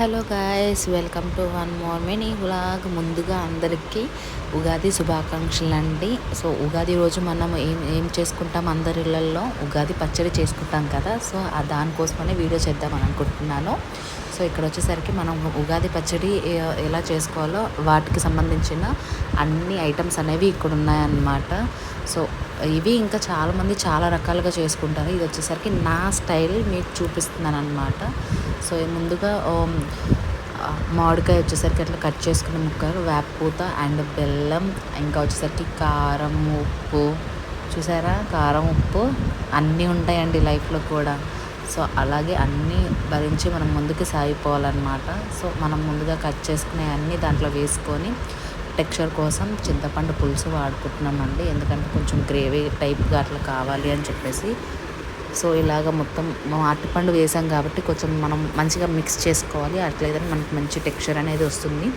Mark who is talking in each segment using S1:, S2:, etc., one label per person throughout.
S1: Hello guys, welcome to one more mini vlog. ముందుగా అందరికీ ఉగాది శుభాకాంక్షలు అండి. సో ఉగాది రోజు మనం ఏం ఏం చేసుకుంటాం, అందరి ఇళ్ళల్లో ఉగాది పచ్చడి చేసుకుంటాం కదా. సో దానికోసమనే వీడియో చేద్దామని అనుకుంటున్నాను. సో ఇక్కడ వచ్చేసరికి మనం ఉగాది పచ్చడి ఎలా చేసుకోవాలో వాటికి సంబంధించిన అన్ని ఐటమ్స్ అనేవి ఇక్కడ ఉన్నాయన్నమాట. సో ఇవి ఇంకా చాలామంది చాలా రకాలుగా చేసుకుంటారు. ఇది వచ్చేసరికి నా స్టైల్ మీకు చూపిస్తున్నాను అనమాట. సో ముందుగా మామిడికాయ వచ్చేసరికి అట్లా కట్ చేసుకున్న ముక్కలు, వేపపూత అండ్ బెల్లం, ఇంకా వచ్చేసరికి కారం, ఉప్పు. చూసారా, కారం ఉప్పు అన్నీ ఉంటాయండి లైఫ్లో కూడా. సో అలాగే అన్నీ భరించి మనం ముందుకు సాగిపోవాలన్నమాట. సో మనం ముందుగా కట్ చేసుకునే అన్నీ దాంట్లో వేసుకొని టెక్స్చర్ కోసం చింతపండు పులుసు వాడుకుంటున్నామండి. ఎందుకంటే కొంచెం గ్రేవీ టైప్గా అట్లా కావాలి అని చెప్పేసి. సో ఇలాగ మొత్తం అరటిపండు వేసాం కాబట్టి కొంచెం మనం మంచిగా మిక్స్ చేసుకోవాలి. అట్లేదని మనకి మంచి టెక్స్చర్ అనేది వస్తుంది.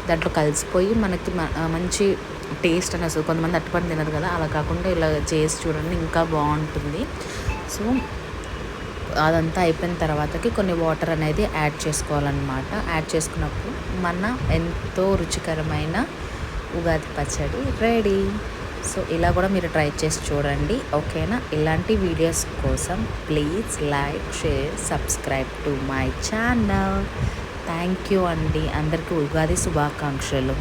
S1: దాంట్లో కలిసిపోయి మనకి మంచి టేస్ట్ అనేది వస్తుంది. కొంతమంది అరటిపండు తినరు కదా, అలా కాకుండా ఇలా చేసి చూడండి, ఇంకా బాగుంటుంది. సో అదంతా అయిపోయిన తర్వాతకి కొన్ని వాటర్ అనేది యాడ్ చేసుకోవాలన్నమాట. యాడ్ చేసుకున్నప్పుడు మన ఎంతో రుచికరమైన ఉగాది పచ్చడి రెడీ. సో ఇలా కూడా మీరు ట్రై చేసి చూడండి, ఓకేనా. ఇలాంటి వీడియోస్ కోసం please like, share, subscribe to my channel. Thank you అండి. అందరికీ ఉగాది శుభాకాంక్షలు.